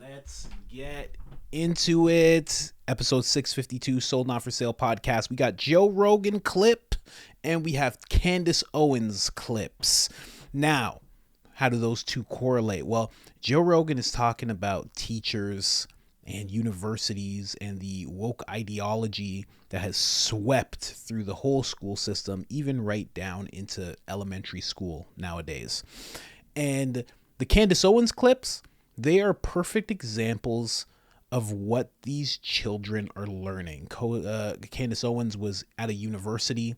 Let's get into it. Episode 652, Sold Not For Sale podcast. We got Joe Rogan clip and we have Candace Owens clips. Now, how do those two correlate? Well, Joe Rogan is talking about teachers and universities and the woke ideology that has swept through the whole school system, even right down into elementary school nowadays. And the Candace Owens clips, they are perfect examples of what these children are learning. Candace Owens was at a university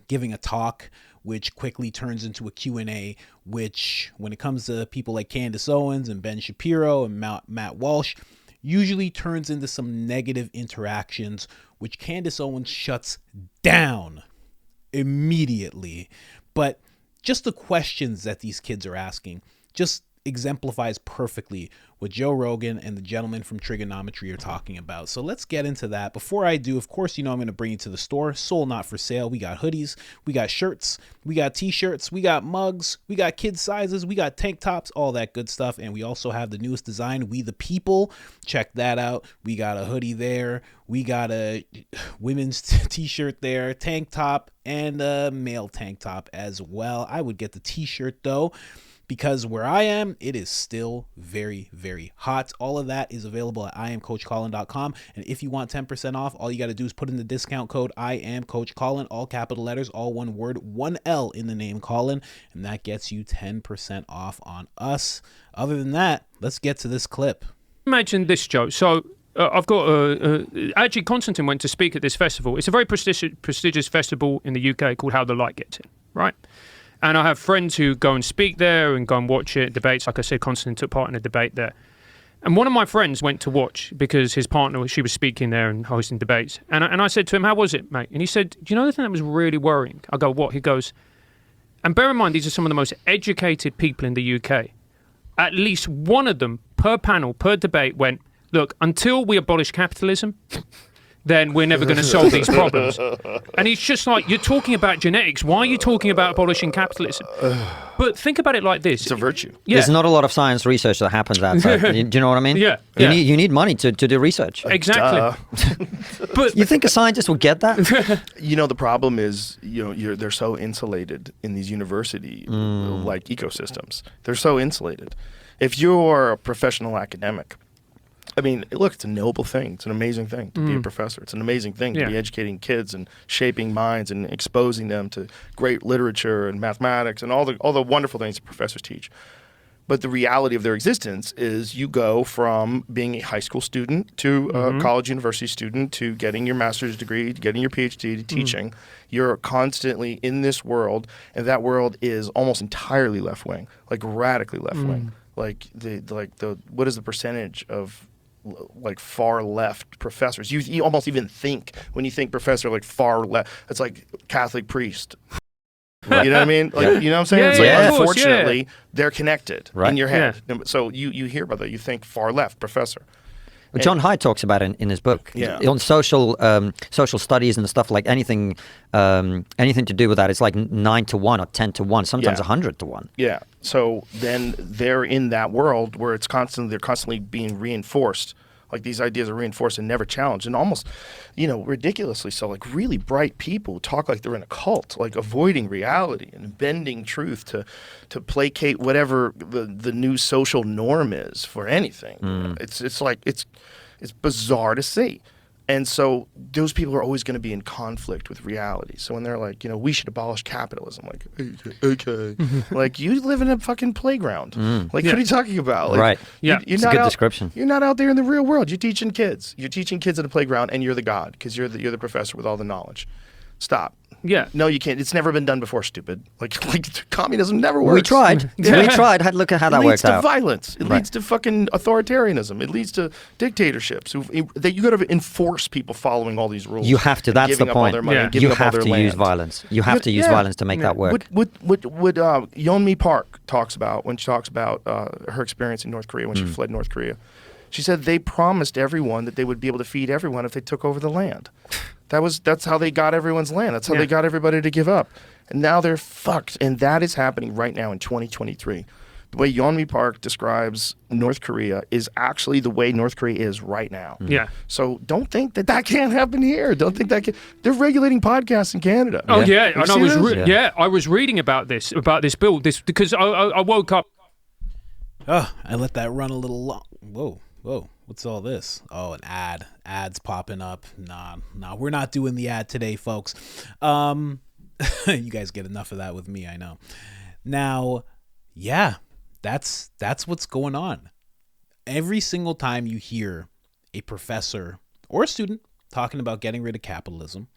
giving a talk, which quickly turns into a Q&A, which when it comes to people like Candace Owens and Ben Shapiro and Matt Walsh, usually turns into some negative interactions, which Candace Owens shuts down immediately. But just the questions that these kids are asking just exemplifies perfectly what Joe Rogan and the gentleman from Trigonometry are talking about. So let's get into that. Before I do, of course, I'm going to bring you to the store. Sold Not For Sale. We got hoodies, we got shirts, we got t-shirts, we got mugs, we got kid sizes, we got tank tops, all that good stuff. And we also have the newest design, We the People. Check that out. We got a hoodie there. We got a women's t-shirt there, tank top, and a male tank top as well. I would get the t-shirt though, because where I am, it is still very, very hot. All of that is available at IamCoachColin.com. And if you want 10% off, all you got to do is put in the discount code IamCoachColin, all capital letters, all one word, one L in the name Colin. And that gets you 10% off on us. Other than that, let's get to this clip. Imagine this, Joe. So I've got actually Constantine went to speak at this festival. It's a very prestigious festival in the UK called How the Light Gets In, right? And I have friends who go and speak there and go and watch it, debates. Like I said, Constantine took part in a debate there. And one of my friends went to watch because his partner, she was speaking there and hosting debates. And I said to him, how was it, mate? And he said, do you know the thing that was really worrying? I go, what? He goes, and bear in mind, these are some of the most educated people in the UK. At least one of them per panel, per debate went, look, until we abolish capitalism, then we're never going to solve these problems. And he's just like, you're talking about genetics. Why are you talking about abolishing capitalism? But think about it like this. It's a virtue. Yeah. There's not a lot of science research that happens outside. Do you know what I mean? Yeah. You need money to do research. Exactly. But you think a scientist would get that? You know, the problem is, they're so insulated in these university like ecosystems. They're so insulated. If you're a professional academic, I mean, look, it's a noble thing. It's an amazing thing to be a professor. It's an amazing thing to be educating kids and shaping minds and exposing them to great literature and mathematics and all the wonderful things that professors teach. But the reality of their existence is you go from being a high school student to a college university student to getting your master's degree, to getting your PhD, to teaching. You're constantly in this world, and that world is almost entirely left-wing, like radically left-wing. Like what is the percentage of like far left professors? You almost even think, when you think professor, like far left, it's like Catholic priest. You know what I mean? Like, you know what I'm saying? Yeah, it's like, yeah, unfortunately, they're connected in your head. Yeah. So you hear about that, you think far left professor. John Hyde talks about it in his book on social studies and stuff, like anything to do with that. It's like 9 to 1 or 10 to 1, sometimes 100 to 1. Yeah. So then they're in that world where they're constantly being reinforced. Like these ideas are reinforced and never challenged, and almost, ridiculously so. Like really bright people talk like they're in a cult, like avoiding reality and bending truth to placate whatever the new social norm is for anything. It's like it's bizarre to see. And so those people are always going to be in conflict with reality. So when they're like, we should abolish capitalism, like, okay. Like, you live in a fucking playground. Like, what are you talking about? Like, right. Yeah. It's a good description. You're not out there in the real world. You're teaching kids. You're teaching kids at a playground, and you're the god because you're the professor with all the knowledge. Stop. Yeah. No, you can't. It's never been done before, stupid. Like communism never works. We tried. We tried. Look at how that worked out. It leads to violence. It leads to fucking authoritarianism. It leads to dictatorships. You got to enforce people following all these rules. You have to. That's the point. You have to use violence. You have to use violence to make that work. What Yeonmi Park talks about when she talks about her experience in North Korea when she fled North Korea. She said they promised everyone that they would be able to feed everyone if they took over the land. That's how they got everyone's land. That's how they got everybody to give up. And now they're fucked. And that is happening right now in 2023. The way Yeonmi Park describes North Korea is actually the way North Korea is right now. Yeah. So don't think that can't happen here. Don't think that they're regulating podcasts in Canada. Oh yeah, You and see this? I was reading about this bill because I woke up. Oh, I let that run a little long. Whoa. What's all this? Oh, an ad. Ads popping up. Nah, we're not doing the ad today, folks. You guys get enough of that with me, I know. Now, yeah, that's what's going on. Every single time you hear a professor or a student talking about getting rid of capitalism,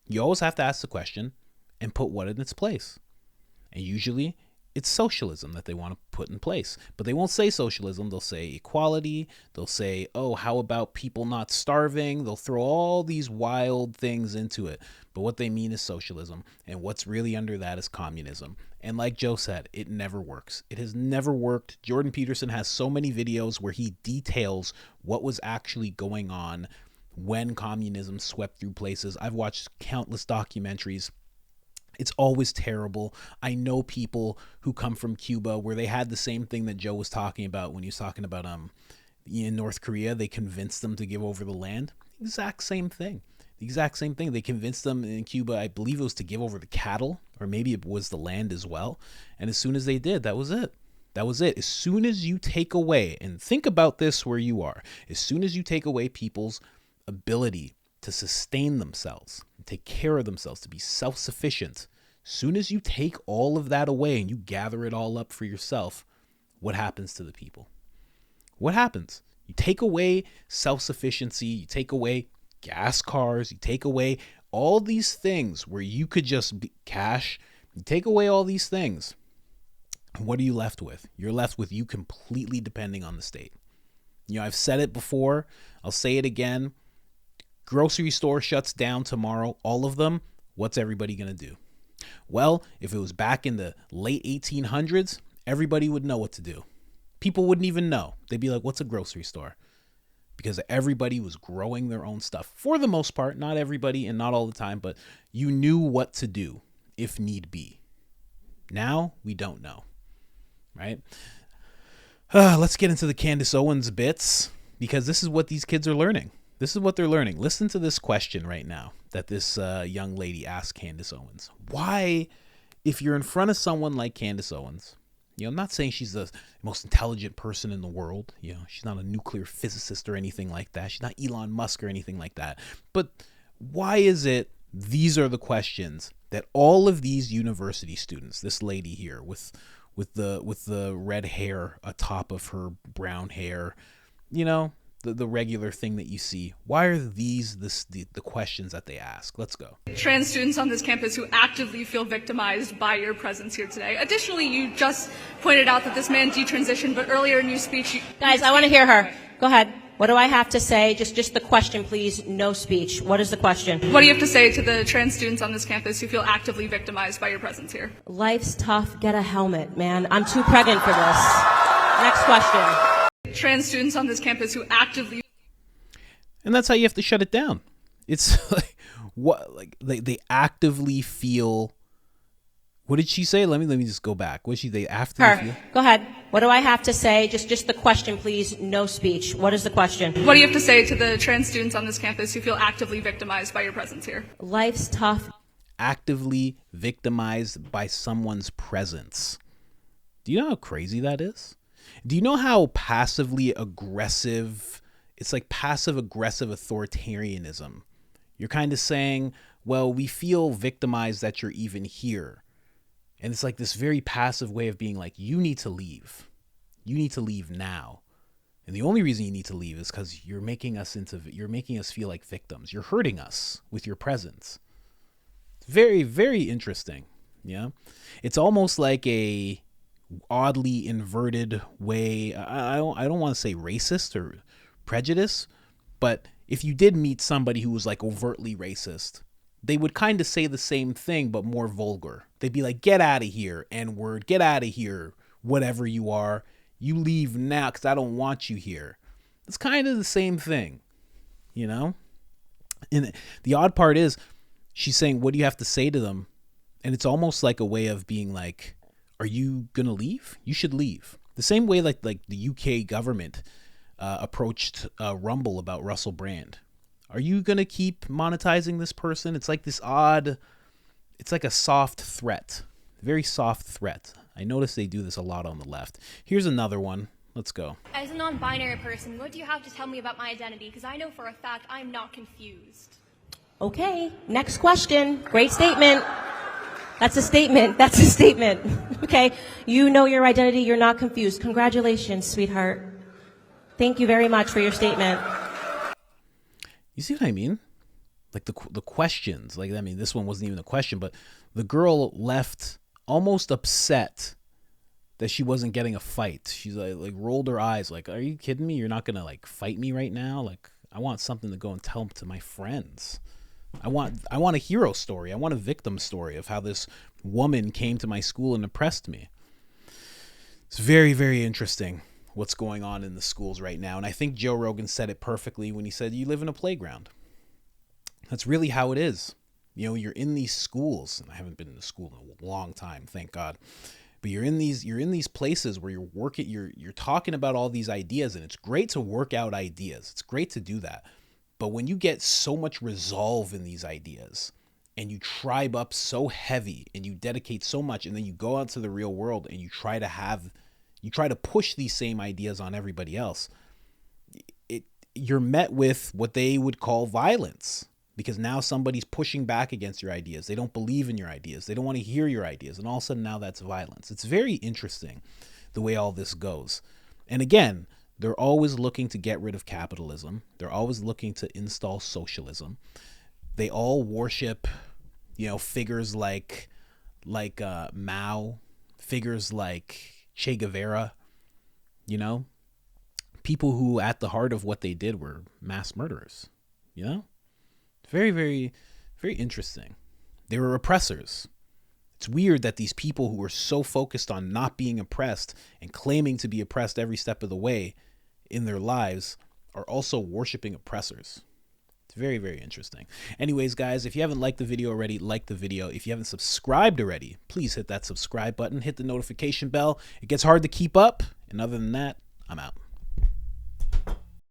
you always have to ask the question and put what in its place. And usually it's socialism that they want to put in place. But they won't say socialism. They'll say equality. They'll say, oh, how about people not starving? They'll throw all these wild things into it. But what they mean is socialism. And what's really under that is communism. And like Joe said, it never works. It has never worked. Jordan Peterson has so many videos where he details what was actually going on when communism swept through places. I've watched countless documentaries. It's always terrible. I know people who come from Cuba where they had the same thing that Joe was talking about when he was talking about in North Korea. They convinced them to give over the land. Exact same thing. The exact same thing. They convinced them in Cuba, I believe it was to give over the cattle, or maybe it was the land as well. And as soon as they did, that was it. That was it. As soon as you take away, and think about this where you are, as soon as you take away people's ability to sustain themselves, take care of themselves, to be self-sufficient. Soon as you take all of that away and you gather it all up for yourself, what happens to the people? What happens? You take away self-sufficiency, you take away gas cars, you take away all these things where you could just be cash, you take away all these things. What are you left with? You're left with you completely depending on the state. You know, I've said it before, I'll say it again. Grocery store shuts down tomorrow, all of them. What's everybody going to do? Well, if it was back in the late 1800s, everybody would know what to do. People wouldn't even know. They'd be like, what's a grocery store? Because everybody was growing their own stuff. For the most part, not everybody and not all the time, but you knew what to do if need be. Now, we don't know, right? Let's get into the Candace Owens bits, because this is what these kids are learning. This is what they're learning. Listen to this question right now that this young lady asked Candace Owens. Why, if you're in front of someone like Candace Owens, you know, I'm not saying she's the most intelligent person in the world. You know, she's not a nuclear physicist or anything like that. She's not Elon Musk or anything like that. But why is it these are the questions that all of these university students, this lady here with the red hair atop of her brown hair, you know, the regular thing that you see. Why are these the questions that they ask? Let's go. Trans students on this campus who actively feel victimized by your presence here today. Additionally, you just pointed out that this man detransitioned, but earlier in your speech... Guys, I want to hear her. Go ahead. What do I have to say? Just the question, please. No speech. What is the question? What do you have to say to the trans students on this campus who feel actively victimized by your presence here? Life's tough. Get a helmet, man. I'm too pregnant for this. Next question. Trans students on this campus who actively... And that's how you have to shut it down. It's like, what, like they actively feel... What did she say? Let me just go back. What did she say? Her. Go ahead. What do I have to say? Just the question, please. No speech. What is the question? What do you have to say to the trans students on this campus who feel actively victimized by your presence here? Life's tough. Actively victimized by someone's presence. Do you know how crazy that is? Do you know how passively aggressive, it's like passive aggressive authoritarianism. You're kind of saying, well, we feel victimized that you're even here. And it's like this very passive way of being like, you need to leave. You need to leave now. And the only reason you need to leave is because you're making us feel like victims. You're hurting us with your presence. Very, very interesting. Yeah. It's almost like a oddly inverted way. I don't want to say racist or prejudice, but if you did meet somebody who was like overtly racist, they would kind of say the same thing, but more vulgar. They'd be like, get out of here, N-word, get out of here, whatever you are. You leave now because I don't want you here. It's kind of the same thing, you know? And the odd part is she's saying, what do you have to say to them? And it's almost like a way of being like, are you going to leave? You should leave. The same way like the UK government approached Rumble about Russell Brand. Are you going to keep monetizing this person? It's like this odd, it's like a soft threat, very soft threat. I notice they do this a lot on the left. Here's another one. Let's go. As a non-binary person, what do you have to tell me about my identity? Because I know for a fact I'm not confused. Okay, next question. Great statement. That's a statement. That's a statement. Okay, you know your identity. You're not confused. Congratulations, sweetheart. Thank you very much for your statement. You see what I mean? Like the questions. Like, I mean, this one wasn't even a question, but the girl left almost upset that she wasn't getting a fight. She's like rolled her eyes like, are you kidding me? You're not going to like fight me right now? Like, I want something to go and tell to my friends. I want a hero story. I want a victim story of how this woman came to my school and oppressed me. It's very, very interesting what's going on in the schools right now. And I think Joe Rogan said it perfectly when he said, you live in a playground. That's really how it is. You know, you're in these schools, and I haven't been in a school in a long time, thank God. But you're in these places where you're talking about all these ideas, and it's great to work out ideas. It's great to do that. But when you get so much resolve in these ideas and you tribe up so heavy and you dedicate so much, and then you go out to the real world and you try to push these same ideas on everybody else, you're met with what they would call violence, because now somebody's pushing back against your ideas. They don't believe in your ideas. They don't want to hear your ideas. And all of a sudden now that's violence. It's very interesting the way all this goes. And again, they're always looking to get rid of capitalism. They're always looking to install socialism. They all worship, figures like Mao, figures like Che Guevara, people who at the heart of what they did were mass murderers, Very, very, very interesting. They were oppressors. It's weird that these people who were so focused on not being oppressed and claiming to be oppressed every step of the way in their lives are also worshiping oppressors. It's very, very interesting. Anyways, guys, if you haven't liked the video already, like the video. If you haven't subscribed already, please hit that subscribe button, hit the notification bell. It gets hard to keep up. And other than that, I'm out.